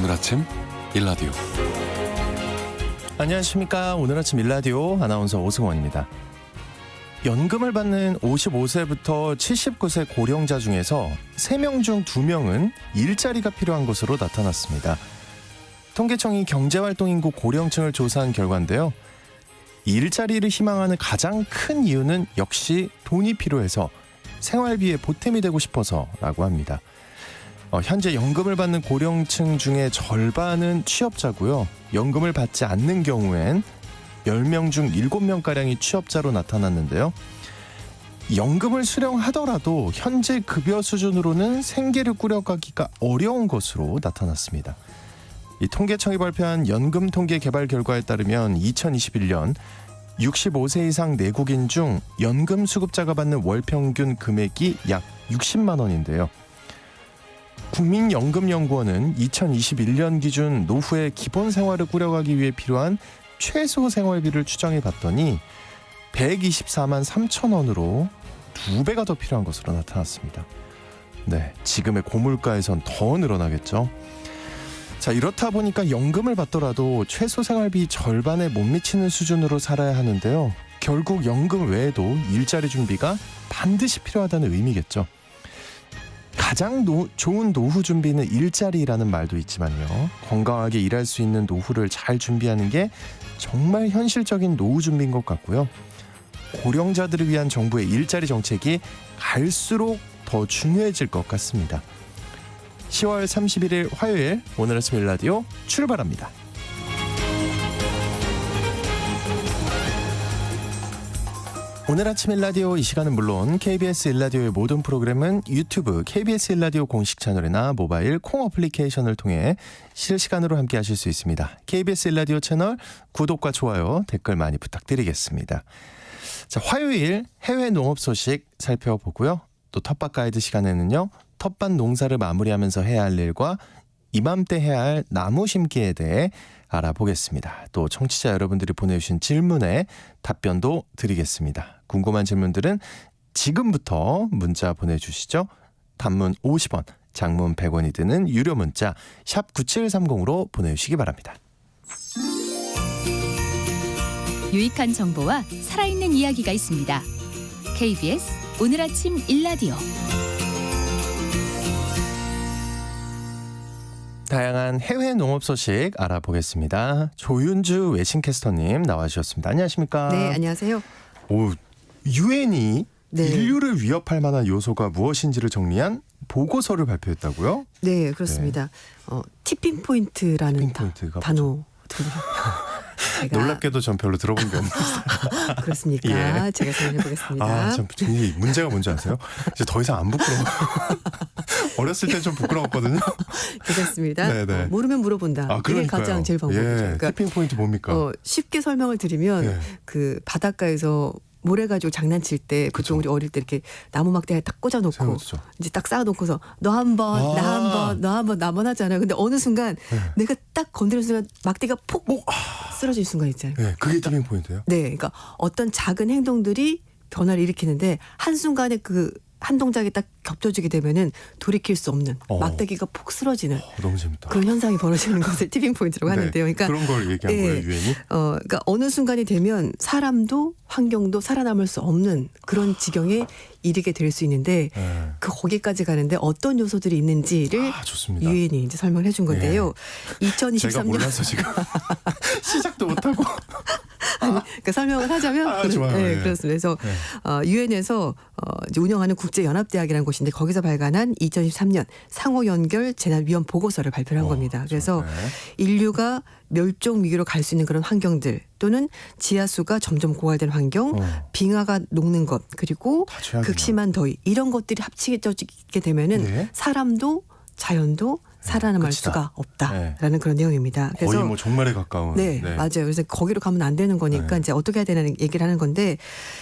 오늘 아침 일라디오. 안녕하십니까. 오늘 아침 일라디오 아나운서 오승원입니다. 연금을 받는 55세부터 79세 고령자 중에서 3명 중 2명은 일자리가 필요한 것으로 나타났습니다. 통계청이 경제활동인구 고령층을 조사한 결과인데요. 일자리를 희망하는 가장 큰 이유는 역시 돈이 필요해서 생활비에 보탬이 되고 싶어서라고 합니다. 현재 연금을 받는 고령층 중에 절반은 취업자고요. 연금을 받지 않는 경우엔 10명 중 7명가량이 취업자로 나타났는데요. 연금을 수령하더라도 현재 급여 수준으로는 생계를 꾸려가기가 어려운 것으로 나타났습니다. 이 통계청이 발표한 연금 통계 개발 결과에 따르면 2021년 65세 이상 내국인 중 연금 수급자가 받는 월 평균 금액이 약 60만 원인데요. 국민연금연구원은 2021년 기준 노후의 기본 생활을 꾸려가기 위해 필요한 최소 생활비를 추정해 봤더니 124만 3천 원으로 2배가 더 필요한 것으로 나타났습니다. 네, 지금의 고물가에선 더 늘어나겠죠. 자, 이렇다 보니까 연금을 받더라도 최소 생활비 절반에 못 미치는 수준으로 살아야 하는데요. 결국 연금 외에도 일자리 준비가 반드시 필요하다는 의미겠죠. 가장 좋은 노후 준비는 일자리라는 말도 있지만요. 건강하게 일할 수 있는 노후를 잘 준비하는 게 정말 현실적인 노후 준비인 것 같고요. 고령자들을 위한 정부의 일자리 정책이 갈수록 더 중요해질 것 같습니다. 10월 31일 화요일 오늘 아침 일라디오 출발합니다. 오늘 아침 일라디오 이 시간은 물론 KBS 일라디오의 모든 프로그램은 유튜브 KBS 일라디오 공식 채널이나 모바일 콩 어플리케이션을 통해 실시간으로 함께 하실 수 있습니다. KBS 일라디오 채널 구독과 좋아요, 댓글 많이 부탁드리겠습니다. 자, 화요일 해외 농업 소식 살펴보고요. 또 텃밭 가이드 시간에는요. 텃밭 농사를 마무리하면서 해야 할 일과 이맘때 해야 할 나무 심기에 대해 알아보겠습니다. 또 청취자 여러분들이 보내주신 질문에 답변도 드리겠습니다. 궁금한 질문들은 지금부터 문자 보내주시죠. 단문 50원, 장문 100원이 드는 유료 문자 샵 9730으로 보내주시기 바랍니다. 유익한 정보와 살아있는 이야기가 있습니다. KBS 오늘 아침 일라디오. 다양한 해외 농업 소식 알아보겠습니다. 조윤주 외신캐스터님 나와주셨습니다. 안녕하십니까? 네, 안녕하세요. 유엔이 네. 인류를 위협할 만한 요소가 무엇인지를 정리한 보고서를 발표했다고요? 네, 그렇습니다. 티핑 포인트라는 티핑 포인트가 단어 들으셨죠? 놀랍게도 전 별로 들어본 게 없는데. 그렇습니까? 예. 제가 설명해 보겠습니다. 참 문제가 뭔지 아세요? 이제 더 이상 안 부끄러워. 어렸을 때 좀 부끄러웠거든요. 괜찮습니다. 네네. 모르면 물어본다. 그러니까요. 이게 가장 제일 방법이죠. 예, 그러니까 티핑 포인트 뭡니까? 쉽게 설명을 드리면 예. 그 바닷가에서 모래 가지고 장난칠 때 보통 우리 어릴 때 이렇게 나무 막대에 딱 꽂아놓고 세워주죠. 이제 딱 쌓아놓고서 너 한 번, 나 한 번, 너 한 번, 나만 하잖아요. 근데 어느 순간 내가 딱 건드리는 순간 막대가 폭 쓰러질 순간 있잖아요. 네, 그게 티핑 포인트예요? 네, 그러니까 어떤 작은 행동들이 변화를 일으키는데 한순간에 그 한 동작이 딱 겹쳐지게 되면은 돌이킬 수 없는 막대기가 폭 쓰러지는 너무 재밌다. 그런 현상이 벌어지는 것을 티핑 포인트라고 하는데요. 그러니까 그런 걸 얘기한 거예요, 유엔이? 그러니까 어느 순간이 되면 사람도 환경도 살아남을 수 없는 그런 지경에 이르게 될 수 있는데 그 거기까지 가는데 어떤 요소들이 있는지를 좋습니다. 유엔이 이제 설명을 해준 건데요. 2023년 제가 몰라서 지금 시작도 못하고. 그러니까 설명을 하자면 좋아요. 네, 예. 그렇습니다. 그래서 유엔에서 이제 운영하는 국제연합대학이라는 곳인데 거기서 발간한 2023년 상호 연결 재난 위험 보고서를 발표를 한 겁니다. 그래서 인류가 멸종 위기로 갈 수 있는 그런 환경들 또는 지하수가 점점 고갈된 환경, 빙하가 녹는 것 그리고 극심한 더위 이런 것들이 합치게 되면은 사람도 자연도 살아남을 수가 없다라는 그런 내용입니다. 그래서 거의 뭐 종말에 가까운. 네, 맞아요. 그래서 거기로 가면 안 되는 거니까 이제 어떻게 해야 되는 얘기를 하는 건데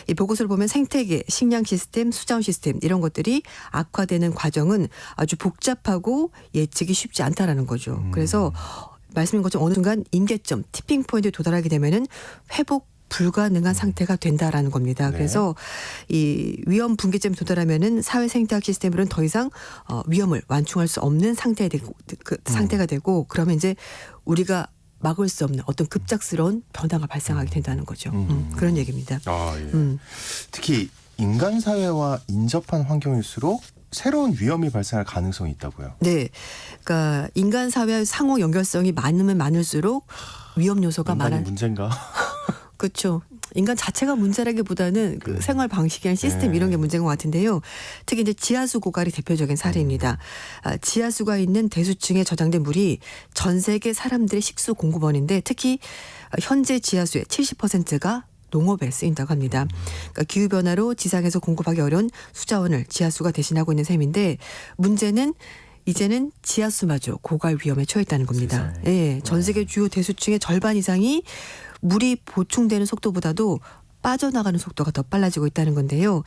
이 보고서를 보면 생태계, 식량 시스템, 수자원 시스템 이런 것들이 악화되는 과정은 아주 복잡하고 예측이 쉽지 않다라는 거죠. 그래서 말씀인 것처럼 어느 순간 임계점, 티핑 포인트에 도달하게 되면은 회복 불가능한 상태가 된다라는 겁니다. 네. 그래서 이 위험 분기점에 도달하면은 사회 생태학 시스템으로는 더 이상 위험을 완충할 수 없는 상태가 되고 그러면 이제 우리가 막을 수 없는 어떤 급작스러운 변화가 발생하게 된다는 거죠. 그런 얘기입니다. 아, 예. 특히 인간 사회와 인접한 환경일수록 새로운 위험이 발생할 가능성이 있다고요. 네, 그러니까 인간 사회의 상호 연결성이 많으면 많을수록 위험 요소가 인간이 많아. 문제인가? 그렇죠. 인간 자체가 문제라기보다는 그 생활 방식이나 시스템 네. 이런 게 문제인 것 같은데요. 특히 이제 지하수 고갈이 대표적인 사례입니다. 지하수가 있는 대수층에 저장된 물이 전 세계 사람들의 식수 공급원인데 특히 현재 지하수의 70%가 농업에 쓰인다고 합니다. 그러니까 기후변화로 지상에서 공급하기 어려운 수자원을 지하수가 대신하고 있는 셈인데 문제는 이제는 지하수마저 고갈 위험에 처했다는 겁니다. 세상에. 예, 전 세계 주요 대수층의 절반 이상이 물이 보충되는 속도보다도 빠져나가는 속도가 더 빨라지고 있다는 건데요.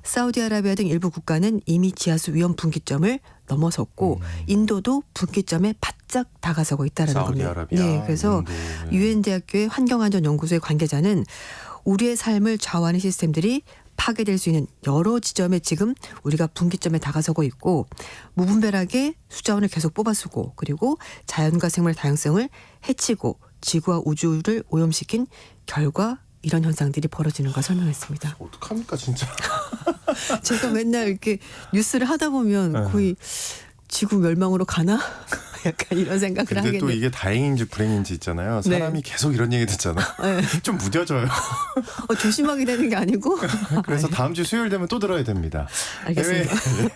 사우디아라비아 등 일부 국가는 이미 지하수 위험 분기점을 넘어섰고 인도도 분기점에 바짝 다가서고 있다는 겁니다. 사우디아라비아, 네, 그래서 인도, 유엔 대학교의 환경안전연구소의 관계자는 우리의 삶을 좌우하는 시스템들이 파괴될 수 있는 여러 지점에 지금 우리가 분기점에 다가서고 있고 무분별하게 수자원을 계속 뽑아쓰고 그리고 자연과 생물 다양성을 해치고 지구와 우주를 오염시킨 결과 이런 현상들이 벌어지는 걸 설명했습니다. 어떡합니까 진짜. 제가 맨날 이렇게 뉴스를 하다 보면 거의 지구 멸망으로 가나? 약간 이런 생각을 근데 하게 또 돼요. 이게 다행인지 불행인지 있잖아요. 사람이 계속 이런 얘기 듣잖아. 네. 좀 무뎌져요. 조심하게 되는 게 아니고. 그래서 다음 주 수요일 되면 또 들어야 됩니다. 알겠습니다. 네.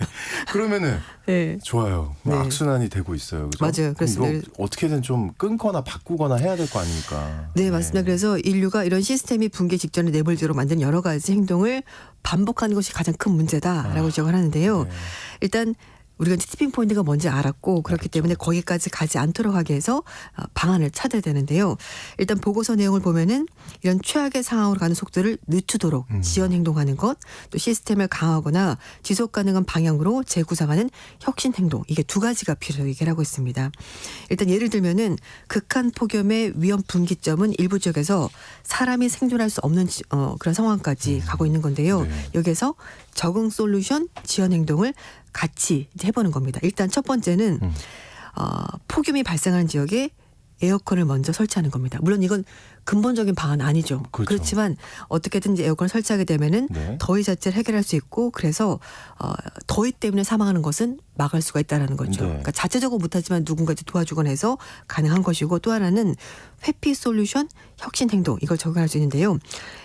그러면은 네. 좋아요. 네. 악순환이 되고 있어요. 그죠? 맞아요. 그래서 그럼 이거 어떻게든 좀 끊거나 바꾸거나 해야 될 거 아닙니까? 네, 맞습니다. 그래서 인류가 이런 시스템이 붕괴 직전에 내몰도록 만든 여러 가지 행동을 반복하는 것이 가장 큰 문제다라고 지적을 하는데요. 네. 일단 우리가 이제 티핑 포인트가 뭔지 알았고 그렇기 때문에 거기까지 가지 않도록 하기 위해서 방안을 찾아야 되는데요. 일단 보고서 내용을 보면은 이런 최악의 상황으로 가는 속도를 늦추도록 지연 행동하는 것, 또 시스템을 강화하거나 지속 가능한 방향으로 재구상하는 혁신 행동, 이게 두 가지가 필요하다고 얘기를 하고 있습니다. 일단 예를 들면은 극한 폭염의 위험 분기점은 일부 지역에서 사람이 생존할 수 없는 그런 상황까지 가고 있는 건데요. 네. 여기에서 적응 솔루션, 지연 행동을 같이 이제 해보는 겁니다. 일단 첫 번째는 폭염이 발생하는 지역에 에어컨을 먼저 설치하는 겁니다. 물론 이건 근본적인 방안 아니죠. 그렇죠. 그렇지만 어떻게든지 에어컨을 설치하게 되면은 네. 더위 자체를 해결할 수 있고 그래서 더위 때문에 사망하는 것은 막을 수가 있다라는 거죠. 네. 그러니까 자체적으로 못하지만 누군가 이제 도와주거나 해서 가능한 것이고 또 하나는 회피 솔루션, 혁신 행동 이걸 적용할 수 있는데요.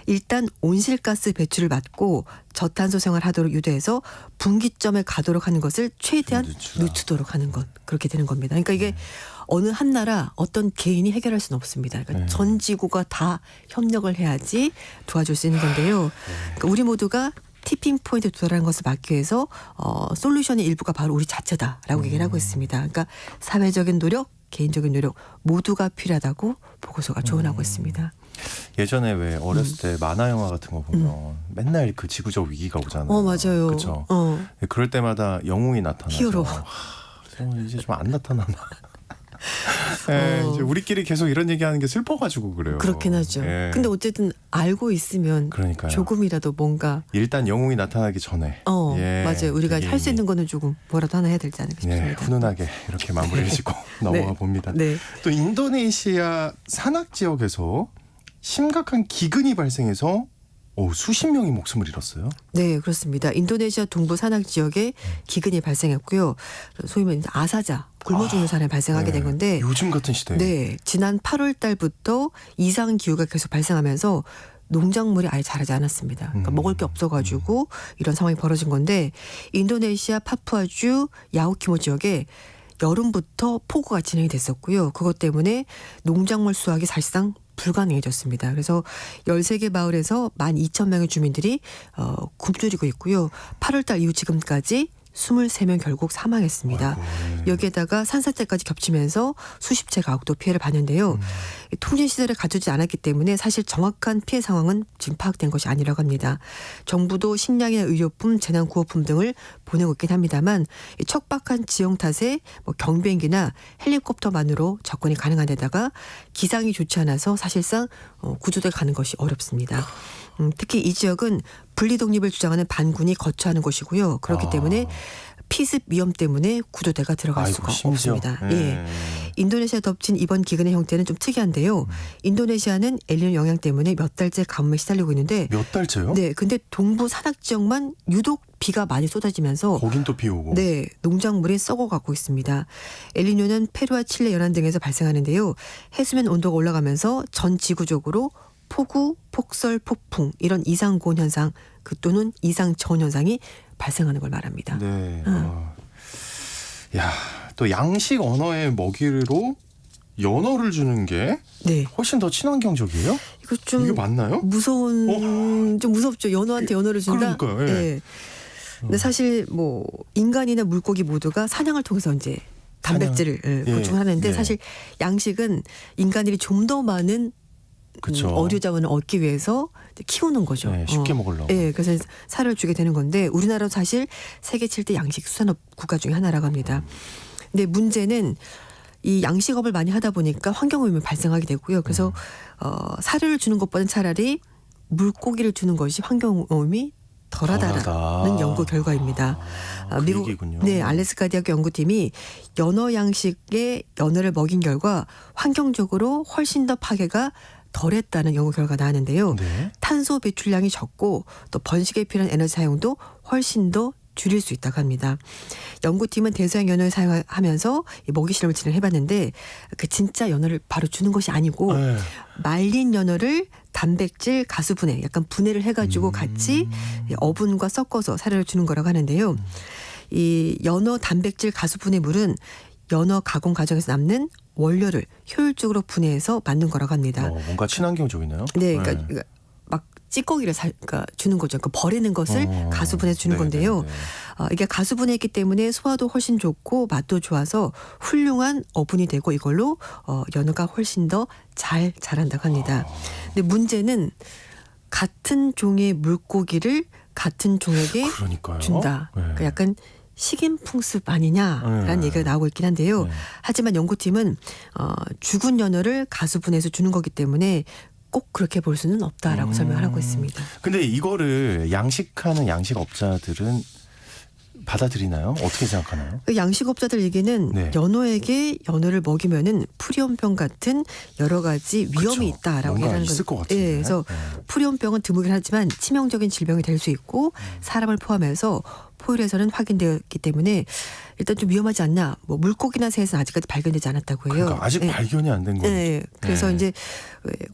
일단 온실가스 배출을 막고 저탄소 생활하도록 유도해서 분기점에 가도록 하는 것을 최대한 늦추라. 늦추도록 하는 것 그렇게 되는 겁니다. 그러니까 이게 어느 한 나라 어떤 개인이 해결할 수는 없습니다. 그러니까 전 지구가 다 협력을 해야지 도와줄 수 있는 건데요. 그러니까 우리 모두가 티핑 포인트에 도달하는 것을 막기 위해서 솔루션의 일부가 바로 우리 자체다라고 얘기를 하고 있습니다. 그러니까 사회적인 노력, 개인적인 노력 모두가 필요하다고 보고서가 조언하고 있습니다. 예전에 왜 어렸을 때 만화 영화 같은 거 보면 맨날 그 지구적 위기가 오잖아요. 맞아요. 그렇죠. 그럴 때마다 영웅이 나타나죠. 히어로. 이제 좀 안 나타나나. 네, 이제 우리끼리 계속 이런 얘기하는 게 슬퍼가지고 그래요. 그렇긴 하죠. 예. 근데 어쨌든 알고 있으면 그러니까요. 조금이라도 뭔가 일단 영웅이 나타나기 전에. 예, 맞아요. 우리가 그게 할 수 있는 거는 조금 뭐라도 하나 해야 되지 않을까 싶습니다. 예, 훈훈하게 이렇게 마무리를 짓고 넘어가 봅니다. 네. 또 인도네시아 산악 지역에서 심각한 기근이 발생해서 수십 명이 목숨을 잃었어요. 네, 그렇습니다. 인도네시아 동부 산악 지역에 기근이 발생했고요. 소위 말해서 아사자, 굶어 죽는 사람이 발생하게 된 건데 요즘 같은 시대에. 네, 지난 8월 달부터 이상 기후가 계속 발생하면서 농작물이 아예 자라지 않았습니다. 그러니까 먹을 게 없어가지고 이런 상황이 벌어진 건데 인도네시아 파푸아주 야오키모 지역에 여름부터 폭우가 진행이 됐었고요. 그것 때문에 농작물 수확이 사실상 불가능해졌습니다. 그래서 13개 마을에서 12,000명의 주민들이 굶주리고 있고요. 8월 달 이후 지금까지 23명 결국 사망했습니다. 아이고, 네. 여기에다가 산사태까지 겹치면서 수십 채 가옥도 피해를 봤는데요. 통신시설을 갖추지 않았기 때문에 사실 정확한 피해 상황은 지금 파악된 것이 아니라고 합니다. 정부도 식량이나 의료품, 재난구호품 등을 보내고 있긴 합니다만 이 척박한 지형 탓에 뭐 경비행기나 헬리콥터만으로 접근이 가능한 데다가 기상이 좋지 않아서 사실상 구조대 가는 것이 어렵습니다. 특히 이 지역은 분리 독립을 주장하는 반군이 거처하는 곳이고요. 그렇기 때문에 피습 위험 때문에 구조대가 들어갈 아이고, 수가 심지어. 없습니다. 예. 예. 인도네시아 덮친 이번 기근의 형태는 좀 특이한데요. 인도네시아는 엘니뇨 영향 때문에 몇 달째 가뭄에 시달리고 있는데 몇 달째요? 네, 근데 동부 산악 지역만 유독 비가 많이 쏟아지면서 거긴 또 비 오고. 네, 농작물이 썩어가고 있습니다. 엘니뇨는 페루와 칠레 연안 등에서 발생하는데요. 해수면 온도가 올라가면서 전 지구적으로 폭우, 폭설, 폭풍 이런 이상 고온 현상 또는 이상 저온 현상이 발생하는 걸 말합니다. 네. 야, 또 양식 언어의 먹이로 연어를 주는 게 네, 훨씬 더 친환경적이에요? 이거 좀 이게 맞나요? 무서운 좀 무섭죠. 연어한테 연어를 준다. 그러니까요. 예. 네. 근데 사실 뭐 인간이나 물고기 모두가 사냥을 통해서 이제 단백질을 예. 보충하는데 예. 사실 양식은 인간들이 좀 더 많은 그쵸. 어류 자원을 얻기 위해서 키우는 거죠. 네, 쉽게 먹으려고. 예, 그래서 살을 주게 되는 건데 우리나라도 사실 세계 7대 양식 수산업 국가 중에 하나라고 합니다. 근데 문제는 이 양식업을 많이 하다 보니까 환경오염이 발생하게 되고요. 그래서 살을 주는 것보다는 차라리 물고기를 주는 것이 환경오염이 덜하다라는 연구 결과입니다. 그 미국 얘기군요. 네, 알래스카 대학 연구팀이 연어 양식에 연어를 먹인 결과 환경적으로 훨씬 더 파괴가 덜했다는 연구 결과가 나왔는데요. 네. 탄소 배출량이 적고 또 번식에 필요한 에너지 사용도 훨씬 더 줄일 수 있다고 합니다. 연구팀은 대서양 연어를 사용하면서 이 먹이 실험을 진행해봤는데 그 진짜 연어를 바로 주는 것이 아니고 네. 말린 연어를 단백질, 가수분해, 약간 분해를 해가지고 같이 어분과 섞어서 사료를 주는 거라고 하는데요. 이 연어 단백질 가수분해물은 연어 가공 과정에서 남는 원료를 효율적으로 분해해서 만든 거라고 합니다. 뭔가 친환경적이네요. 네, 그러니까 막 찌꺼기를 그러니까 주는 거죠. 그 버리는 것을 가수분해서 주는 건데요. 이게 가수분해했기 때문에 소화도 훨씬 좋고 맛도 좋아서 훌륭한 어분이 되고 이걸로 연어가 훨씬 더 잘 자란다고 합니다. 근데 문제는 같은 종의 물고기를 같은 종에게 그러니까요. 준다. 네. 그러니까 약간 식인풍습 아니냐라는 네. 얘기가 나오고 있긴 한데요. 네. 하지만 연구팀은 죽은 연어를 가수분해서 주는 거기 때문에 꼭 그렇게 볼 수는 없다라고 설명을 하고 있습니다. 근데 이거를 양식하는 양식업자들은 받아들이나요? 어떻게 생각하나요? 그 양식업자들 얘기는 네. 연어에게 연어를 먹이면은 프리온병 같은 여러 가지 위험이 그쵸. 있다라고 뭔가 얘기하는 있을 것 같은데. 예, 그래서 프리온병은 드물긴 하지만 치명적인 질병이 될 수 있고 사람을 포함해서 포유류에서는 확인되었기 때문에 일단 좀 위험하지 않나. 뭐 물고기나 새에서는 아직까지 발견되지 않았다고 해요. 그러니까 아직 예. 발견이 안 된 거죠. 네. 그래서 네. 이제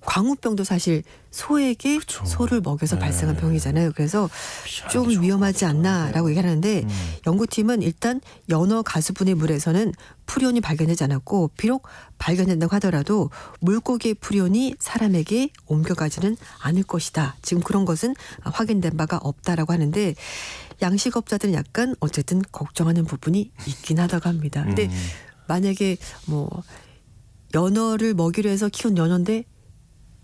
광우병도 사실 소에게 그쵸. 소를 먹여서 네. 발생한 병이잖아요. 그래서 피하기 좀 좋을 위험하지 것 같아요. 않나라고 얘기하는데 연구팀은 일단 연어 가수분해 물에서는 프리온이 발견되지 않았고 비록 발견된다고 하더라도 물고기의 프리온이 사람에게 옮겨가지는 않을 것이다. 지금 그런 것은 확인된 바가 없다라고 하는데 양식업자들은 약간 어쨌든 걱정하는 부분이 있긴 하다고 합니다. 근데 만약에 뭐 연어를 먹이로 해서 키운 연어인데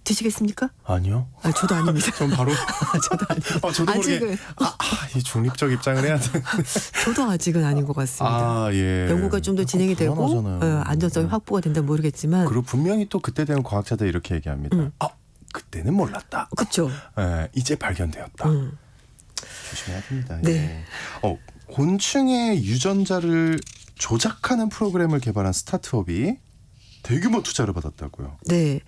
드시겠습니까? 아니요. 아, 저도 아닙니다. 전 바로 저도 아닙니다. 저도 모르게 아직은 이 중립적 입장을 해야 돼. 저도 아직은 아닌 것 같습니다. 예. 연구가 좀 더 진행이 되고 불안하잖아요. 안전성이 확보가 된다면 모르겠지만 그리고 분명히 또 그때 되면 과학자들이 이렇게 얘기합니다. 그때는 몰랐다. 그렇죠. 이제 발견되었다. 조심해야 됩니다. 네. 예. 곤충의 유전자를 조작하는 프로그램을 개발한 스타트업이 대규모 투자를 받았다고요. 네.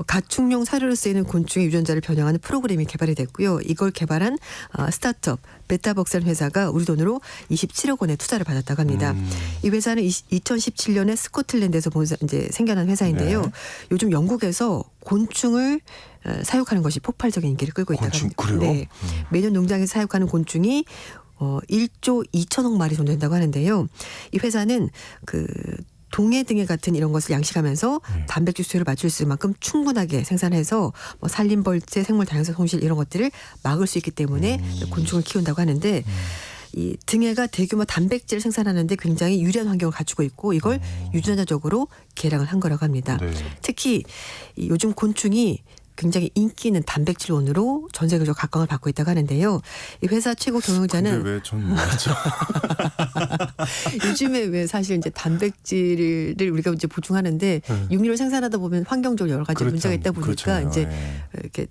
가축용 사료로 쓰이는 곤충의 유전자를 변형하는 프로그램이 개발이 됐고요. 이걸 개발한 스타트업 베타벅스라는 회사가 우리 돈으로 27억 원의 투자를 받았다고 합니다. 이 회사는 2017년에 스코틀랜드에서 이제 생겨난 회사인데요. 네. 요즘 영국에서 곤충을 사육하는 것이 폭발적인 인기를 끌고 있다고 곤충, 합니다. 그래요? 네. 매년 농장에서 사육하는 곤충이 1조 2천억 마리 정도 된다고 하는데요. 이 회사는 동해등에 같은 이런 것을 양식하면서 단백질 수요를 맞출 수 있을 만큼 충분하게 생산해서 뭐 산림벌채, 생물 다양성 손실 이런 것들을 막을 수 있기 때문에 곤충을 키운다고 하는데 이 등해가 대규모 단백질을 생산하는데 굉장히 유리한 환경을 갖추고 있고 이걸 유전자적으로 개량을 한 거라고 합니다. 네. 특히 이 요즘 곤충이 굉장히 인기 있는 단백질원으로 전 세계적으로 각광을 받고 있다고 하는데요. 이 회사 최고 경영자는 근데 왜 전 몰랐죠? 요즘에 왜 사실 이제 단백질을 우리가 이제 보충하는데 육류를 생산하다 보면 환경적으로 여러 가지 그렇죠. 문제가 있다 보니까 그렇죠. 이제 예. 이렇게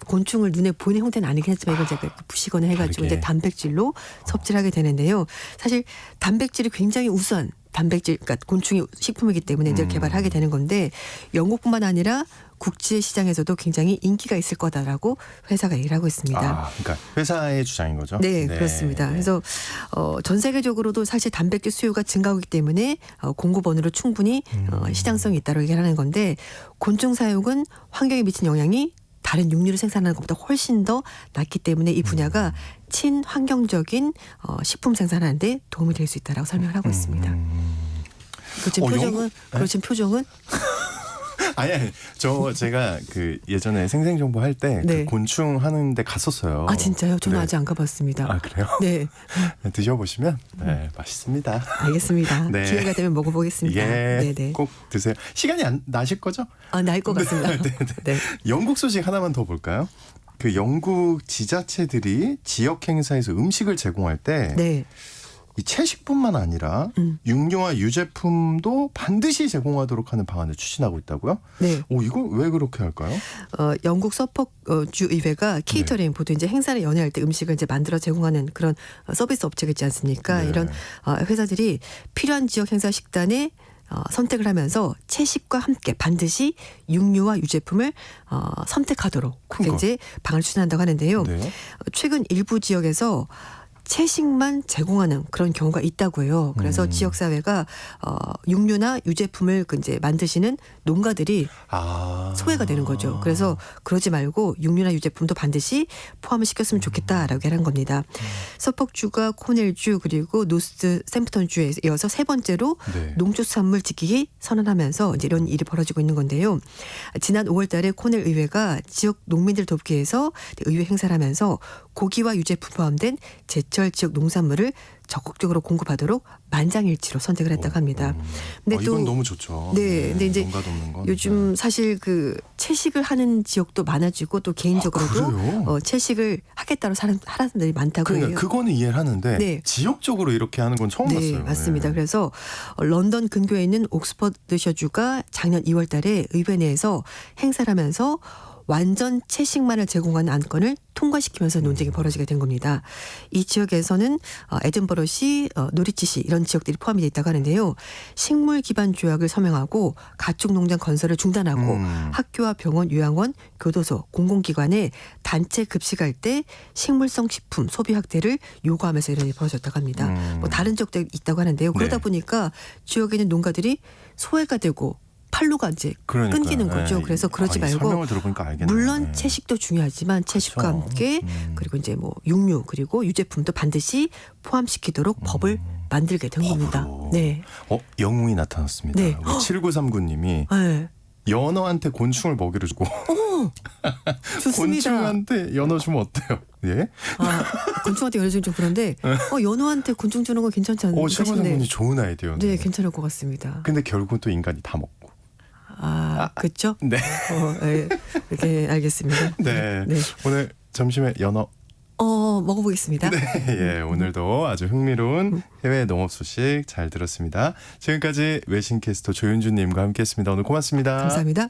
곤충을 눈에 보이는 형태는 아니긴 했지만 이걸 제가 부시거나 해가지고 다르게. 이제 단백질로 섭취를 하게 되는데요. 사실 단백질이 굉장히 우수한 단백질, 그러니까 곤충이 식품이기 때문에 이제 개발하게 되는 건데 영국뿐만 아니라 국제 시장에서도 굉장히 인기가 있을 거다라고 회사가 얘기를 하고 있습니다. 아, 그러니까 회사의 주장인 거죠? 네, 그렇습니다. 그래서 전 세계적으로도 사실 단백질 수요가 증가하기 때문에 공급원으로 충분히 시장성이 있다고 얘기를 하는 건데 곤충 사육은 환경에 미친 영향이 다른 육류를 생산하는 것보다 훨씬 더 낮기 때문에 이 분야가 친환경적인 식품 생산하는데 도움이 될 수 있다라고 설명을 하고 있습니다. 그 지금 표정은 그렇진 표정은 아니, 제가 그 예전에 생생정보 할 때 네. 그 곤충 하는데 갔었어요. 아 진짜요? 저는 네. 아직 안 가봤습니다. 아, 그래요? 네, 드셔보시면 네, 맛있습니다. 알겠습니다. 네. 기회가 되면 먹어보겠습니다. 예, 네네. 꼭 드세요. 시간이 안 나실 거죠? 나을 것 같습니다. 네. 영국 소식 하나만 더 볼까요? 그 영국 지자체들이 지역 행사에서 음식을 제공할 때 네. 이 채식뿐만 아니라 육류와 유제품도 반드시 제공하도록 하는 방안을 추진하고 있다고요? 네. 이거 왜 그렇게 할까요? 영국 서퍽 주 의회가 케이터링 보통 이제 행사를 연회할 때 음식을 이제 만들어 제공하는 그런 서비스 업체가 있지 않습니까? 네. 이런 회사들이 필요한 지역 행사 식단에 선택을 하면서 채식과 함께 반드시 육류와 유제품을 선택하도록 그게 그러니까. 이제 방안을 추진한다고 하는데요. 네. 최근 일부 지역에서 채식만 제공하는 그런 경우가 있다고 해요. 그래서 지역사회가 육류나 유제품을 이제 만드시는 농가들이 소외가 되는 거죠. 그래서 그러지 말고 육류나 유제품도 반드시 포함을 시켰으면 좋겠다라고 하는 겁니다. 서퍽주가 코넬주 그리고 노스 샘프턴주에 이어서 세 번째로 네. 농축산물 지키기 선언하면서 이제 이런 일이 벌어지고 있는 건데요. 지난 5월 달에 코넬 의회가 지역 농민들 돕기 위해서 의회 행사를 하면서 고기와 유제품 포함된 제철 지역 농산물을 적극적으로 공급하도록 만장일치로 선택을 했다고 합니다. 근데 이건 너무 좋죠. 네, 근데 이제 농가 돕는 건. 요즘 사실 그 채식을 하는 지역도 많아지고 또 개인적으로도 그래요? 채식을 하겠다는 사람들이 많다고 해요. 그러니까 그거는 이해를 하는데 네. 지역적으로 이렇게 하는 건 처음 네, 봤어요. 맞습니다. 네. 그래서 런던 근교에 있는 옥스퍼드셔주가 작년 2월 달에 의회 내에서 행사를 하면서 완전 채식만을 제공하는 안건을 통과시키면서 논쟁이 벌어지게 된 겁니다. 이 지역에서는 에든버러시, 노리치시 이런 지역들이 포함이 돼 있다고 하는데요. 식물 기반 조약을 서명하고 가축 농장 건설을 중단하고 학교와 병원, 요양원, 교도소, 공공기관에 단체 급식할 때 식물성 식품 소비 확대를 요구하면서 이런 일이 벌어졌다고 합니다. 뭐 다른 지역도 있다고 하는데요. 그러다 네. 보니까 지역에 있는 농가들이 소외가 되고 팔로가 이제 그러니까요. 끊기는 거죠. 네. 그래서 그러지 말고 설명을 들어보니까 알겠네요. 물론 네. 채식도 중요하지만 채식과 그렇죠. 함께 그리고 이제 뭐 육류 그리고 유제품도 반드시 포함시키도록 법을 만들게 된 겁니다. 법으로. 네. 영웅이 나타났습니다. 네. 우리 7939님이 네. 연어한테 곤충을 먹이를 주고 좋습니다. 곤충한테 연어 주면 어때요? 예? 곤충한테 연애 좀 그런데 연어한테 곤충 주는 거 괜찮지 않을까 싶네요. 7939님 좋은 아이디어네요. 네, 괜찮을 것 같습니다. 근데 결국은 또 인간이 다 먹고. 그렇죠? 네. 네. 이렇게 알겠습니다. 네. 네. 오늘 점심에 연어. 먹어보겠습니다. 네. 예, 오늘도 아주 흥미로운 해외 농업 소식 잘 들었습니다. 지금까지 외신캐스터 조윤주님과 함께했습니다. 오늘 고맙습니다. 감사합니다.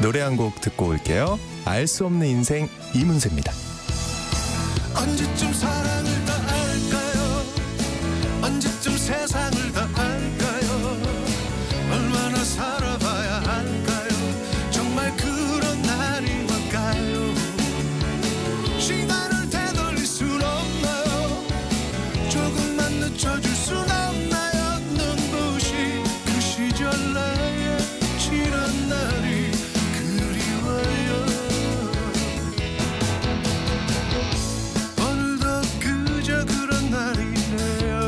노래 한 곡 듣고 올게요. 알 수 없는 인생 이문세입니다. 언제쯤 사랑을 다 알까요? 언제쯤 세상을 다 알까요? 얼마나 살아봐야 할까요? 정말 그런 날이 올까요? 시간을 되돌릴 순 없나요? 조금만 늦춰줄 순 없나요? 눈부신 그 시절 나의 지난 날이 그리워요. 오늘도 그저 그런 날이네요.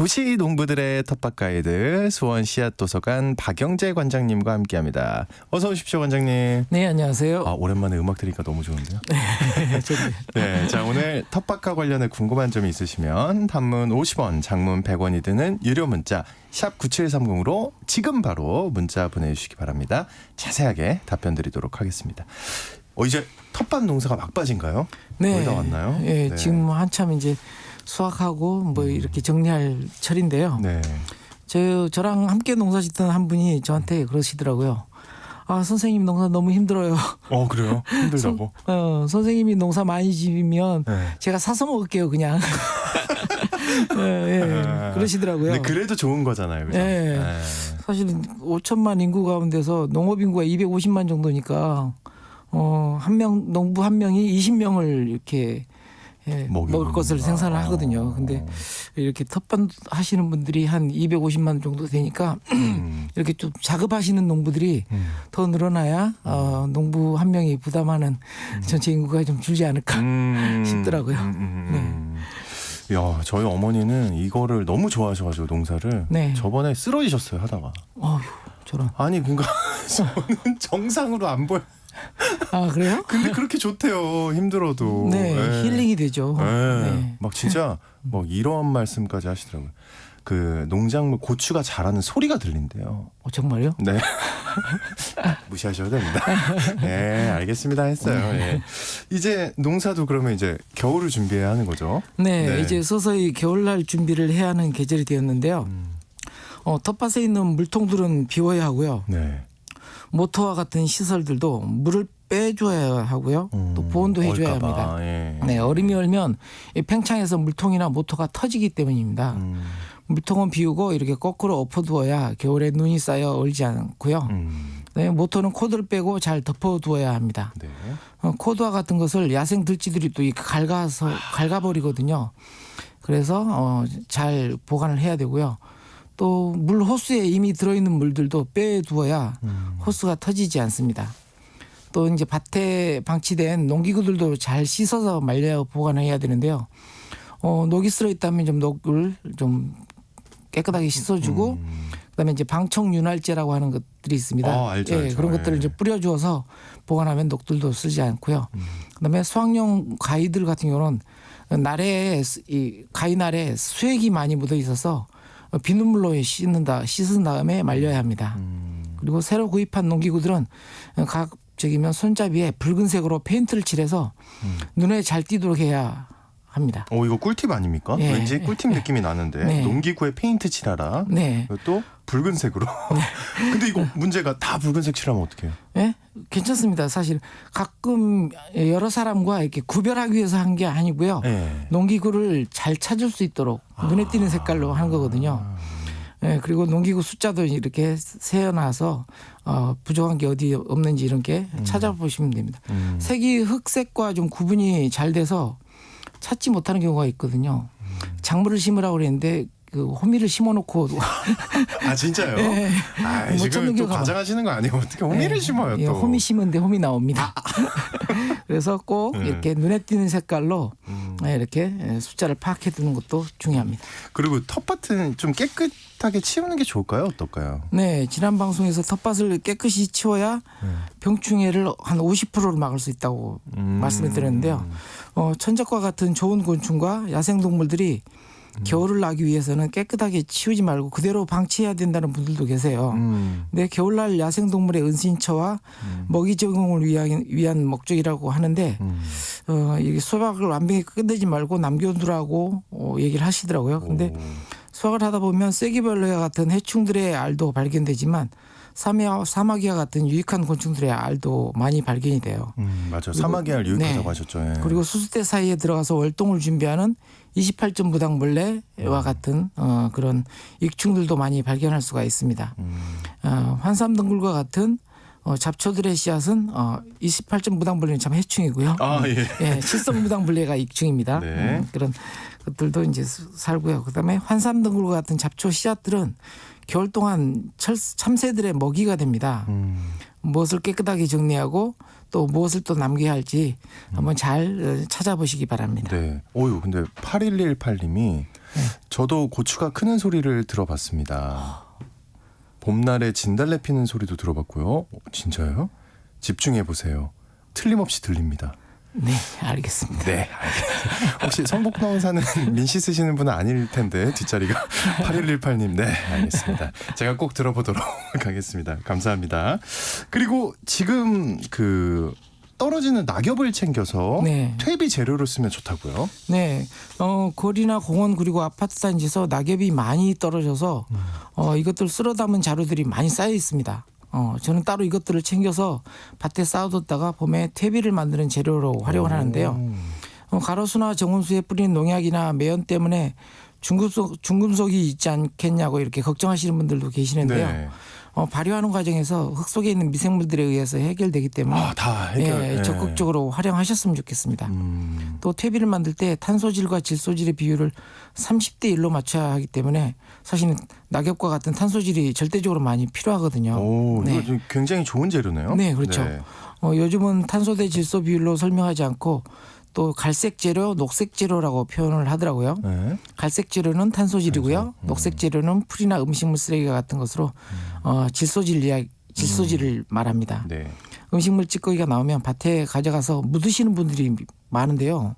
도시 농부들의 텃밭 가이드 수원 씨앗도서관 박영재 관장님과 함께합니다. 어서 오십시오, 관장님. 네, 안녕하세요. 아, 오랜만에 음악 들으니까 너무 좋은데요. 네, 자, 오늘 텃밭과 관련해 궁금한 점이 있으시면 단문 50원, 장문 100원이 드는 유료 문자 샵 9730으로 지금 바로 문자 보내주시기 바랍니다. 자세하게 답변 드리도록 하겠습니다. 이제 텃밭 농사가 막바지인가요? 네, 거의 다 왔나요? 예, 네. 지금 한참 이제 수확하고 뭐 이렇게 정리할 철인데요. 네. 저랑 함께 농사 짓던 한 분이 저한테 그러시더라고요. 아, 선생님 농사 너무 힘들어요. 그래요? 힘들다고? 선생님이 농사 많이 지으면 네. 제가 사서 먹을게요, 그냥. 그러시더라고요. 근데 그래도 좋은 거잖아요, 그죠? 예. 네. 사실은 5천만 인구 가운데서 농업 인구가 250만 정도니까 농부 한 명이 20명을 이렇게 먹을 것을 생산을 하거든요. 근데 이렇게 텃밭 하시는 분들이 한 250만 정도 되니까 이렇게 좀 작업하시는 농부들이 더 늘어나야 농부 한 명이 부담하는 전체 인구가 좀 줄지 않을까 싶더라고요. 네. 야, 저희 어머니는 이거를 너무 좋아하셔가지고 농사를 네. 저번에 쓰러지셨어요, 하다가. 어휴, 저런. 아니, 그러니까 저는 정상으로 안 보여. 아, 그래요? 근데 그렇게 좋대요, 힘들어도. 네, 네. 힐링이 되죠. 네. 네. 막 진짜 뭐 이런 말씀까지 하시더라고요. 그 농작물 고추가 자라는 소리가 들린대요. 정말요? 네. 무시하셔도 됩니다. 네, 알겠습니다 했어요. 예. 이제 농사도 그러면 이제 겨울을 준비해야 하는 거죠. 네, 이제 서서히 겨울날 준비를 해야 하는 계절이 되었는데요. 텃밭에 있는 물통들은 비워야 하고요. 네. 모터와 같은 시설들도 물을 빼줘야 하고요. 또 보온도 해줘야 얼까봐. 합니다. 예. 네, 얼음이 얼면 이 팽창해서 물통이나 모터가 터지기 때문입니다. 물통은 비우고 이렇게 거꾸로 엎어두어야 겨울에 눈이 쌓여 얼지 않고요. 네, 모터는 코드를 빼고 잘 덮어두어야 합니다. 네. 코드와 같은 것을 야생 들쥐들이 또 갉아버리거든요. 그래서 잘 보관을 해야 되고요. 또 물 호스에 이미 들어있는 물들도 빼두어야 호스가 터지지 않습니다. 또 이제 밭에 방치된 농기구들도 잘 씻어서 말려 보관해야 되는데요. 녹이 쓸어 있다면 좀 녹을 좀 깨끗하게 씻어주고 그다음에 이제 방청윤활제라고 하는 것들이 있습니다. 알죠, 알죠. 그런 예. 것들을 이제 뿌려주어서 보관하면 녹들도 쓰지 않고요. 그다음에 수확용 가위들 같은 경우는 날에 이 가위 날에 수액이 많이 묻어 있어서 비눗물로 씻은 다음에 말려야 합니다. 그리고 새로 구입한 농기구들은 가급적이면 손잡이에 붉은색으로 페인트를 칠해서 눈에 잘 띄도록 해야 합니다. 이거 꿀팁 아닙니까? 예. 왠지 꿀팁 느낌이 나는데 네. 농기구에 페인트 칠하라. 네. 또 붉은색으로. 근데 이거 문제가 다 붉은색 칠하면 어떡해요? 예? 괜찮습니다. 사실 가끔 여러 사람과 이렇게 구별하기 위해서 한 게 아니고요. 네. 농기구를 잘 찾을 수 있도록 눈에 띄는 색깔로 하는 거거든요. 예, 그리고 농기구 숫자도 이렇게 세어놔서 부족한 게 어디 없는지 이렇게 찾아보시면 됩니다. 색이 흑색과 좀 구분이 잘 돼서 찾지 못하는 경우가 있거든요. 작물을 심으라고 그랬는데 그 호미를 심어놓고 아, 진짜요? 네. 아, 못 지금 찾는 또 경우가 과장하시는 거 아니에요? 어떻게 호미를 심어요 또? 예, 호미 심은데 홈이 나옵니다. 그래서 꼭 이렇게 눈에 띄는 색깔로 이렇게 숫자를 파악해 두는 것도 중요합니다. 그리고 텃밭은 좀 깨끗하게 치우는 게 좋을까요? 어떨까요? 네, 지난 방송에서 텃밭을 깨끗이 치워야 병충해를 한 50%를 막을 수 있다고 말씀을 드렸는데요. 천적과 같은 좋은 곤충과 야생동물들이 겨울을 나기 위해서는 깨끗하게 치우지 말고 그대로 방치해야 된다는 분들도 계세요. 근데 겨울날 야생동물의 은신처와 먹이 제공을 위한 목적이라고 하는데 이게 수확을 완벽히 끝내지 말고 남겨두라고 얘기를 하시더라고요. 근데 수확을 하다 보면 쐐기벌레와 같은 해충들의 알도 발견되지만 사마귀와 같은 유익한 곤충들의 알도 많이 발견이 돼요. 맞아요. 사마귀 알 유익하다고 하셨죠. 예. 그리고 수수대 사이에 들어가서 월동을 준비하는 28점 부당벌레와 같은 그런 익충들도 많이 발견할 수가 있습니다. 환삼등굴과 같은 잡초들의 씨앗은 28점 무당벌레는 참 해충이고요. 아, 예. 예, 칠성 무당벌레가 익충입니다. 네. 그런 것들도 이제 살고요. 그다음에 환삼등굴과 같은 잡초 씨앗들은 겨울 동안 참새들의 먹이가 됩니다. 무엇을 깨끗하게 정리하고 또 무엇을 또 남겨야 할지 한번 잘 찾아보시기 바랍니다. 네. 근데 8118님이 저도 고추가 크는 소리를 들어봤습니다. 봄날에 진달래 피는 소리도 들어봤고요. 진짜요? 집중해 보세요. 틀림없이 들립니다. 네, 알겠습니다. 네, 알겠습니다. 혹시 성북농 사는 민씨 쓰시는 분은 아닐 텐데 뒷자리가 8118님. 네, 알겠습니다. 제가 꼭 들어보도록 하겠습니다. 감사합니다. 그리고 지금 그 떨어지는 낙엽을 챙겨서 네. 퇴비 재료로 쓰면 좋다고요? 네, 거리나 공원 그리고 아파트 단지에서 낙엽이 많이 떨어져서 이것들 쓸어 담은 자루들이 많이 쌓여 있습니다. 저는 따로 이것들을 챙겨서 밭에 쌓아뒀다가 봄에 퇴비를 만드는 재료로 활용을 하는데요. 가로수나 정원수에 뿌리는 농약이나 매연 때문에 중금속이 있지 않겠냐고 이렇게 걱정하시는 분들도 계시는데요. 네. 발효하는 과정에서 흙 속에 있는 미생물들에 의해서 해결되기 때문에 다 해결. 예, 적극적으로 활용하셨으면 좋겠습니다. 또 퇴비를 만들 때 탄소질과 질소질의 비율을 30대 1로 맞춰야 하기 때문에 사실은 낙엽과 같은 탄소질이 절대적으로 많이 필요하거든요. 오, 네. 이거 좀 굉장히 좋은 재료네요. 네, 그렇죠. 요즘은 탄소 대 질소 비율로 설명하지 않고 또 갈색 재료, 녹색 재료라고 표현을 하더라고요. 네. 갈색 재료는 탄소질이고요. 녹색 재료는 풀이나 음식물 쓰레기와 같은 것으로 질소질을 말합니다. 네. 음식물 찌꺼기가 나오면 밭에 가져가서 묻으시는 분들이 많은데요.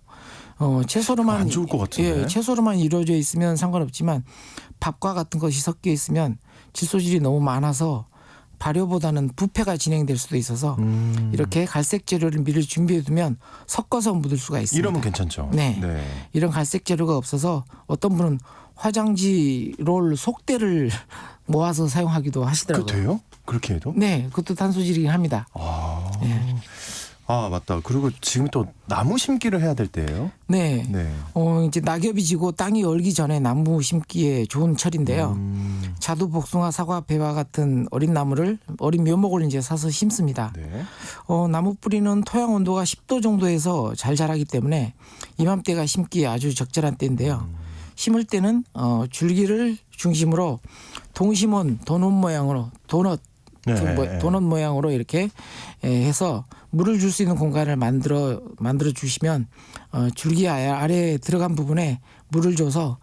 채소로만 안 좋을 것 같은데. 예, 채소로만 이루어져 있으면 상관없지만 밥과 같은 것이 섞여 있으면 질소질이 너무 많아서 발효보다는 부패가 진행될 수도 있어서 이렇게 갈색 재료를 미리 준비해두면 섞어서 묻을 수가 있습니다. 이러면 괜찮죠. 네. 이런 갈색 재료가 없어서 어떤 분은 화장지 롤 속대를 모아서 사용하기도 하시더라고요. 그 돼요? 그렇게 해도? 네, 그것도 탄소질이긴 합니다. 네. 아 맞다. 그리고 지금 또 나무 심기를 해야 될 때예요. 네. 네. 이제 낙엽이 지고 땅이 얼기 전에 나무 심기에 좋은 철인데요. 자두, 복숭아, 사과, 배와 같은 어린 묘목을 이제 사서 심습니다. 네. 나무 뿌리는 토양 온도가 10도 정도에서 잘 자라기 때문에 이맘때가 심기에 아주 적절한 때인데요. 심을 때는 줄기를 중심으로 동심원, 도넛 모양으로 도넛 모양으로 이렇게 해서 물을 줄 수 있는 공간을 만들어 주시면 줄기 아래에 들어간 부분에 물을 줘서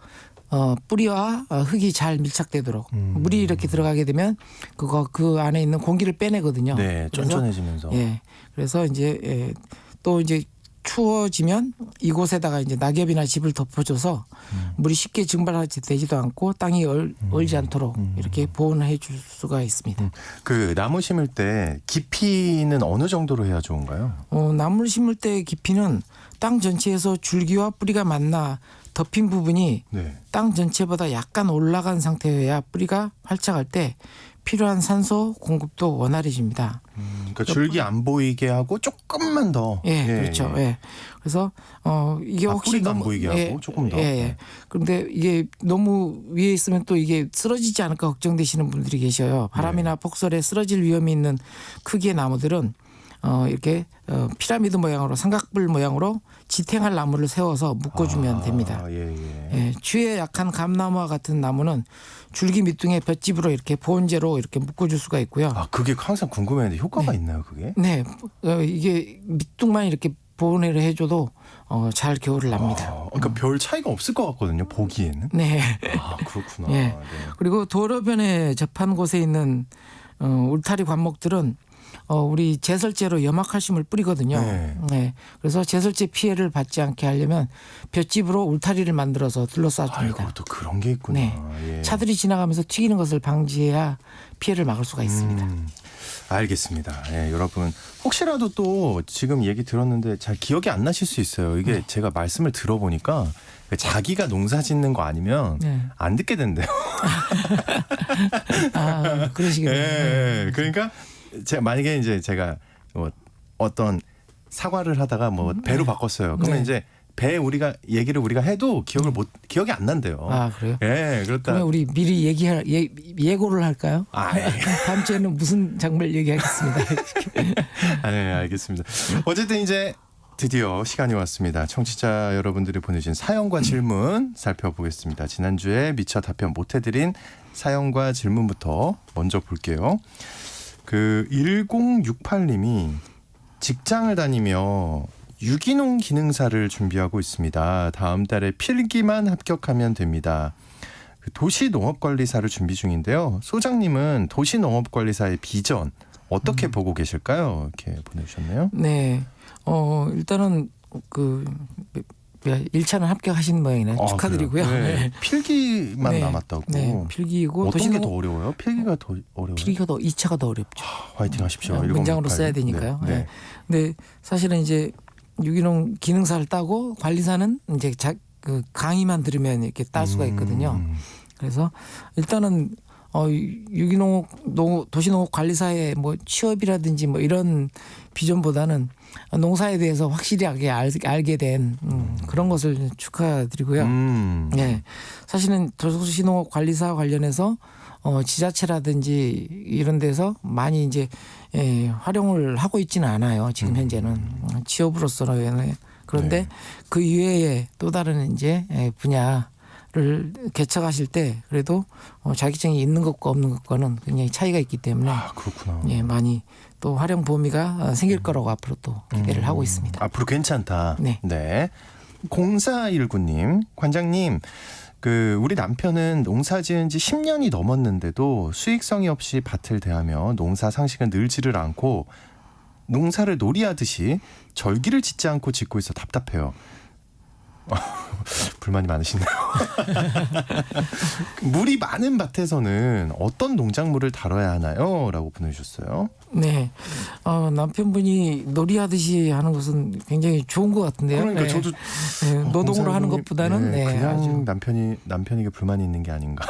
뿌리와 흙이 잘 밀착되도록 물이 이렇게 들어가게 되면 그 안에 있는 공기를 빼내거든요. 네, 그래서, 쫀쫀해지면서. 예, 그래서 이제 또 이제 추워지면 이곳에다가 이제 낙엽이나 짚을 덮어줘서 물이 쉽게 증발하지 되지도 않고 땅이 얼지 않도록 이렇게 보온해 줄 수가 있습니다. 그 나무 심을 때 깊이는 어느 정도로 해야 좋은가요? 나무를 심을 때 깊이는 땅 전체에서 줄기와 뿌리가 만나 덮인 부분이 네. 땅 전체보다 약간 올라간 상태여야 뿌리가 활착할 때 필요한 산소 공급도 원활해집니다. 그러니까 줄기 안 보이게 하고 조금만 더. 예, 그렇죠. 예. 그래서 이게 혹시 뿌리가 안 너무 보이게 하고 조금 더. 예. 그런데 이게 너무 위에 있으면 또 이게 쓰러지지 않을까 걱정되시는 분들이 계셔요. 바람이나 폭설에 쓰러질 위험이 있는 크기의 나무들은 이렇게 피라미드 모양으로 삼각뿔 모양으로 지탱할 나무를 세워서 묶어주면 됩니다. 예, 추위에 약한 감나무와 같은 나무는 줄기 밑둥에 볏짚으로 이렇게 보온재로 이렇게 묶어줄 수가 있고요. 아 그게 항상 궁금했는데 효과가 있나요 그게? 네, 이게 밑둥만 이렇게 보온을 해줘도 잘 겨울을 납니다. 그러니까 별 차이가 없을 것 같거든요 보기에는. 네. 아 그렇구나. 예. 네. 그리고 도로변에 접한 곳에 있는 울타리 관목들은 우리 제설제로 염화칼슘을 뿌리거든요. 네. 그래서 제설제 피해를 받지 않게 하려면 볏짚으로 울타리를 만들어서 둘러싸줍니다. 아이고 또 그런 게 있구나. 네. 예. 차들이 지나가면서 튀기는 것을 방지해야 피해를 막을 수가 있습니다. 알겠습니다. 예, 여러분 혹시라도 또 지금 얘기 들었는데 잘 기억이 안 나실 수 있어요. 이게 제가 말씀을 들어보니까 자기가 농사 짓는 거 아니면 안 듣게 된대요. 아, 그러시겠네요. 예, 그러니까 만약에 이제 제가 뭐 어떤 사과를 하다가 뭐 배로 바꿨어요. 그러면 이제 배 얘기를 우리가 해도 기억이 안 난대요. 아, 그래요? 예, 그렇다. 그러면 우리 미리 예고를 할까요? 예. 다음 주에는 무슨 작물 얘기하겠습니다. 네, 알겠습니다. 어쨌든 이제 드디어 시간이 왔습니다. 청취자 여러분들이 보내주신 사연과 질문 살펴보겠습니다. 지난주에 미처 답변 못해드린 사연과 질문부터 먼저 볼게요. 1068님이 직장을 다니며 유기농 기능사를 준비하고 있습니다. 다음 달에 필기만 합격하면 됩니다. 도시농업관리사를 준비 중인데요. 소장님은 도시농업관리사의 비전 어떻게 보고 계실까요? 이렇게 보내주셨네요. 네. 일단은 그 1차는 합격하신 모양이네요. 축하드리고요. 그래요? 네. 네. 필기만 네. 남았다고. 네. 필기이고 어떤 게 더 어려워요? 필기가 더 어려워요? 필기가 더 2차가 더 어렵죠. 화이팅 하십시오. 문장으로 1068. 써야 되니까요. 네. 네. 근데 사실은 이제 유기농 기능사를 따고 관리사는 이제 그 강의만 들으면 이렇게 딸 수가 있거든요. 그래서 일단은 유기농 도시농업 관리사의 뭐 취업이라든지 뭐 이런 비전보다는 농사에 대해서 확실하게 알게 된 그런 것을 축하드리고요. 네, 사실은 도시농업 관리사 관련해서 지자체라든지 이런 데서 많이 이제 활용을 하고 있지는 않아요. 지금 현재는 취업으로서는. 그런데 네. 그 이외에 또 다른 이제 분야를 개척하실 때 그래도 자격증이 있는 것과 없는 것과는 굉장히 차이가 있기 때문에 그렇구나. 예, 많이 또 활용 범위가 생길 거라고 앞으로 또 기대를 하고 있습니다. 앞으로 괜찮다. 네. 0419님, 관장님, 우리 남편은 농사 지은 지 10년이 넘었는데도 수익성이 없이 밭을 대하며 농사 상식은 늘지를 않고 농사를 놀이하듯이 절기를 짓지 않고 짓고 있어 답답해요. 불만이 많으시네요. 물이 많은 밭에서는 어떤 농작물을 다뤄야 하나요? 라고 보내주셨어요. 네, 남편분이 놀이하듯이 하는 것은 굉장히 좋은 것 같은데요. 그러니까 네. 저도 노동으로 하는 것보다는 그냥 아주 남편에게 불만이 있는 게 아닌가.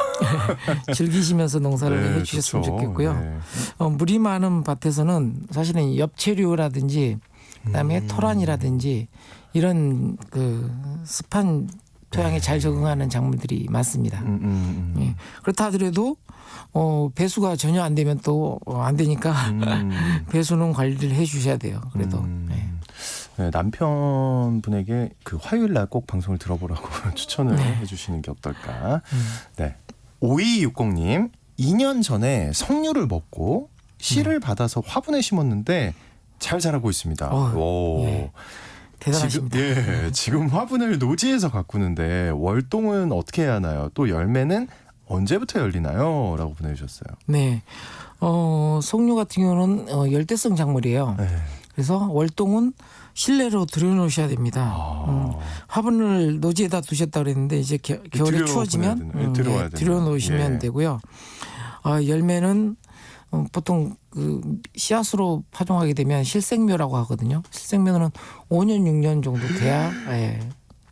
즐기시면서 농사를 해주셨으면 좋죠. 좋겠고요. 네. 물이 많은 밭에서는 사실은 엽채류라든지 그다음에 토란이라든지 이런 그 습한 토양에 잘 적응하는 작물들이 많습니다. 예. 그렇다 하더라도 배수가 전혀 안 되면 또 안 되니까 배수는 관리를 해주셔야 돼요. 그래도 네, 남편분에게 화요일 날 꼭 방송을 들어보라고 추천을 해주시는 게 어떨까. 네. 5260님, 2년 전에 석류를 먹고 씨를 받아서 화분에 심었는데 잘 자라고 있습니다. 오. 예. 대단하십니다. 지금 화분을 노지에서 가꾸는데 월동은 어떻게 해야 하나요? 또 열매는 언제부터 열리나요? 라고 보내주셨어요. 네. 석류 같은 경우는 열대성 작물이에요. 네. 그래서 월동은 실내로 들여놓으셔야 됩니다. 화분을 노지에다 두셨다 그랬는데 이제 겨울에 추워지면 들여놓으시면 되고요. 열매는 보통 씨앗으로 파종하게 되면 실생묘라고 하거든요. 실생묘는 5년 6년 정도 돼야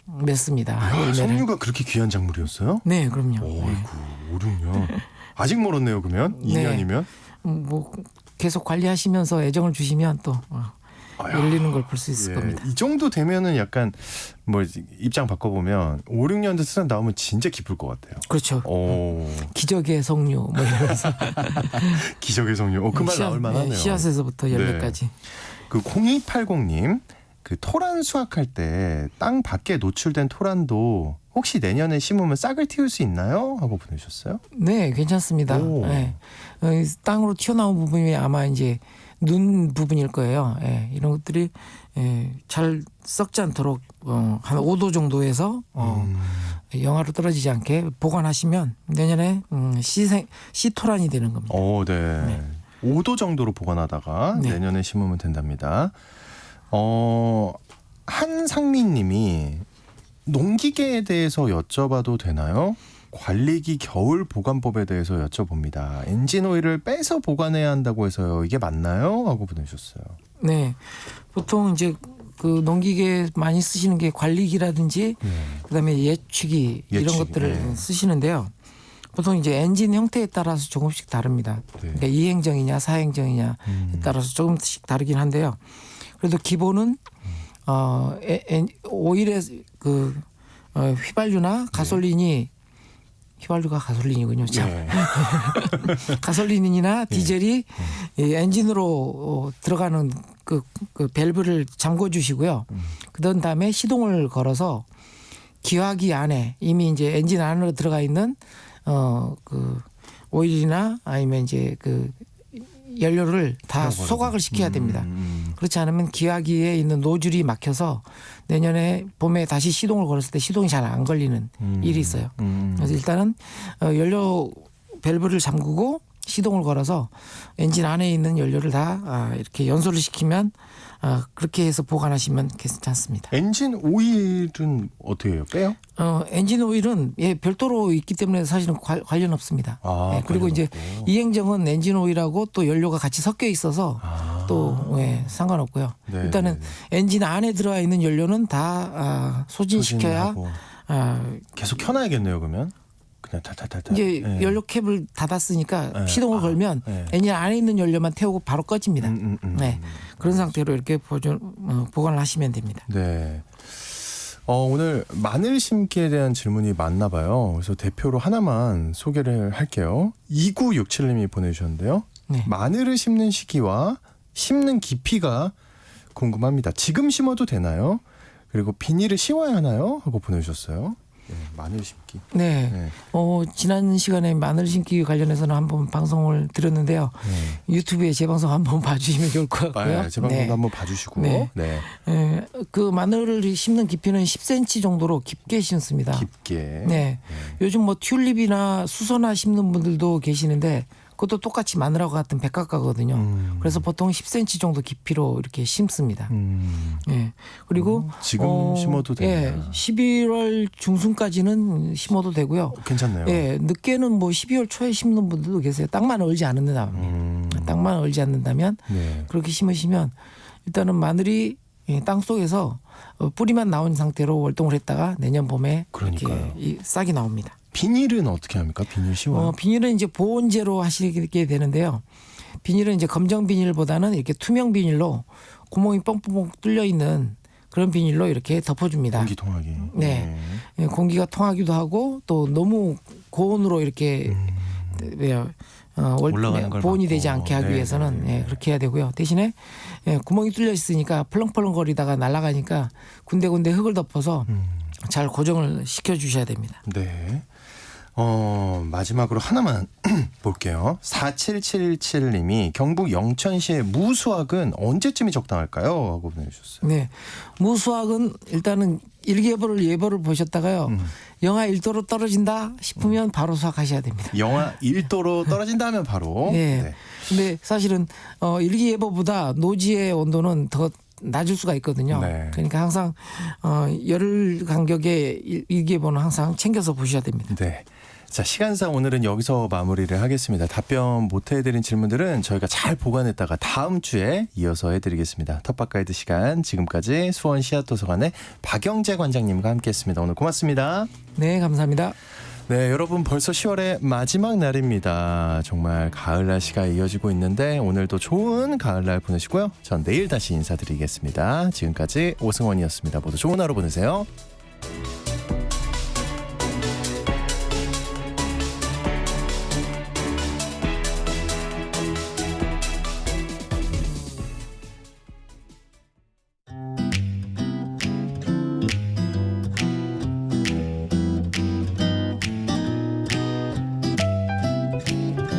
맺습니다. 석류가 그렇게 귀한 작물이었어요? 네, 그럼요. 어이구, 5, 6년. 아직 멀었네요, 그러면? 2년이면? 뭐 계속 관리하시면서 애정을 주시면 또 열리는 걸 볼 수 있을 겁니다. 이 정도 되면은 약간 입장 바꿔보면 5, 6년 돼서 나오면 진짜 기쁠 것 같아요. 그렇죠. 기적의 석류 뭐 이러면서 기적의 석류. 그 말 나올 만하네요. 씨앗에서부터 열매까지. 0280님, 토란 수확할 때 땅 밖에 노출된 토란도 혹시 내년에 심으면 싹을 틔울 수 있나요? 하고 보내주셨어요. 네, 괜찮습니다. 네. 땅으로 튀어나온 부분이 아마 이제 눈 부분일 거예요. 이런 것들이 잘 썩지 않도록 한 5도 정도에서 영하로 떨어지지 않게 보관하시면 내년에 씨토란이 되는 겁니다. 네. 5도 정도로 보관하다가 내년에 심으면 된답니다. 한상민님이 농기계에 대해서 여쭤봐도 되나요? 관리기 겨울 보관법에 대해서 여쭤봅니다. 엔진 오일을 빼서 보관해야 한다고 해서요. 이게 맞나요? 하고 보내주셨어요. 네, 보통 이제 그 농기계 많이 쓰시는 게 관리기라든지 그다음에 예측기 이런 것들을 쓰시는데요. 보통 이제 엔진 형태에 따라서 조금씩 다릅니다. 그러니까 이행정이냐 사행정이냐에 따라서 조금씩 다르긴 한데요. 그래도 기본은 오일의 휘발유나 가솔린이 휘발유가 가솔린이군요. 참. 가솔린이나 디젤이 엔진으로 들어가는 그 밸브를 잠궈 주시고요. 그런 다음에 시동을 걸어서 기화기 안에 이미 이제 엔진 안으로 들어가 있는 오일이나 아니면 이제 연료를 다 소각을 시켜야 됩니다. 그렇지 않으면 기화기에 있는 노즐이 막혀서 내년에 봄에 다시 시동을 걸었을 때 시동이 잘 안 걸리는 일이 있어요. 그래서 일단은 연료 밸브를 잠그고 시동을 걸어서 엔진 안에 있는 연료를 다 이렇게 연소를 시키면 그렇게 해서 보관하시면 괜찮습니다. 엔진 오일은 어떻게 해요? 빼요? 엔진 오일은 별도로 있기 때문에 사실은 관련 없습니다. 그리고 관련 이제 없고. 이 행정은 엔진 오일하고 또 연료가 같이 섞여 있어서 또 상관없고요. 네, 일단은 네, 엔진 안에 들어와 있는 연료는 다 소진시켜야 소진하고. 계속 켜놔야겠네요. 그러면 그냥 탈탈탈탈. 이제 네. 연료 캡을 닫았으니까 네. 시동을 걸면 네. 엔진 안에 있는 연료만 태우고 바로 꺼집니다. 네, 그런 상태로 이렇게 보관을 하시면 됩니다. 네. 오늘 마늘 심기에 대한 질문이 많나 봐요. 그래서 대표로 하나만 소개를 할게요. 2967님이 보내주셨는데요. 네. 마늘을 심는 시기와 심는 깊이가 궁금합니다. 지금 심어도 되나요? 그리고 비닐을 씌워야 하나요? 하고 보내주셨어요. 네, 마늘 심기. 네. 네. 지난 시간에 마늘 심기 관련해서는 한번 방송을 드렸는데요. 유튜브에 제 방송 한번 봐주시면 좋을 것 같고요. 제 방송도 한번 봐주시고. 네. 네. 그 마늘을 심는 깊이는 10cm 정도로 깊게 심습니다. 깊게. 네. 요즘 뭐 튤립이나 수선화 심는 분들도 계시는데 그것도 똑같이 마늘하고 같은 백각과거든요. 그래서 보통 10cm 정도 깊이로 이렇게 심습니다. 네. 그리고 지금 심어도 되나요? 11월 중순까지는 심어도 되고요. 괜찮네요. 늦게는 뭐 12월 초에 심는 분들도 계세요. 땅만 얼지 않는다면. 땅만 얼지 않는다면 네. 그렇게 심으시면 일단은 마늘이 땅 속에서 뿌리만 나온 상태로 월동을 했다가 내년 봄에 그러니까요. 이렇게 싹이 나옵니다. 비닐은 어떻게 합니까? 비닐 씌워요? 비닐은 이제 보온재로 하시게 되는데요. 비닐은 이제 검정 비닐보다는 이렇게 투명 비닐로 구멍이 뻥뻥 뚫려 있는 그런 비닐로 이렇게 덮어줍니다. 공기 통하기. 네. 공기가 통하기도 하고 또 너무 고온으로 이렇게 올라가는 걸 보온이 막고. 되지 않게 하기 네, 위해서는 네, 네. 그렇게 해야 되고요. 대신에 구멍이 뚫려 있으니까 펄렁펄렁거리다가 날아가니까 군데군데 흙을 덮어서 잘 고정을 시켜주셔야 됩니다. 네. 마지막으로 하나만 볼게요. 4777님이 경북 영천시의 무수학은 언제쯤이 적당할까요? 하고 보내주셨어요. 네, 무수학은 일단은 일기예보를 예보를 보셨다가요. 영하 1도로 떨어진다 싶으면 바로 수학하셔야 됩니다. 영하 1도로 떨어진다면 바로. 네. 근데 사실은 일기예보보다 노지의 온도는 더 낮을 수가 있거든요. 네. 그러니까 항상 열 간격의 일기예보는 항상 챙겨서 보셔야 됩니다. 네. 자, 시간상 오늘은 여기서 마무리를 하겠습니다. 답변 못 해드린 질문들은 저희가 잘 보관했다가 다음 주에 이어서 해드리겠습니다. 텃밭 가이드 시간 지금까지 수원 시야도서관의 박영재 관장님과 함께했습니다. 오늘 고맙습니다. 네, 감사합니다. 네, 여러분 벌써 10월의 마지막 날입니다. 정말 가을 날씨가 이어지고 있는데 오늘도 좋은 가을날 보내시고요. 전 내일 다시 인사드리겠습니다. 지금까지 오승원이었습니다. 모두 좋은 하루 보내세요.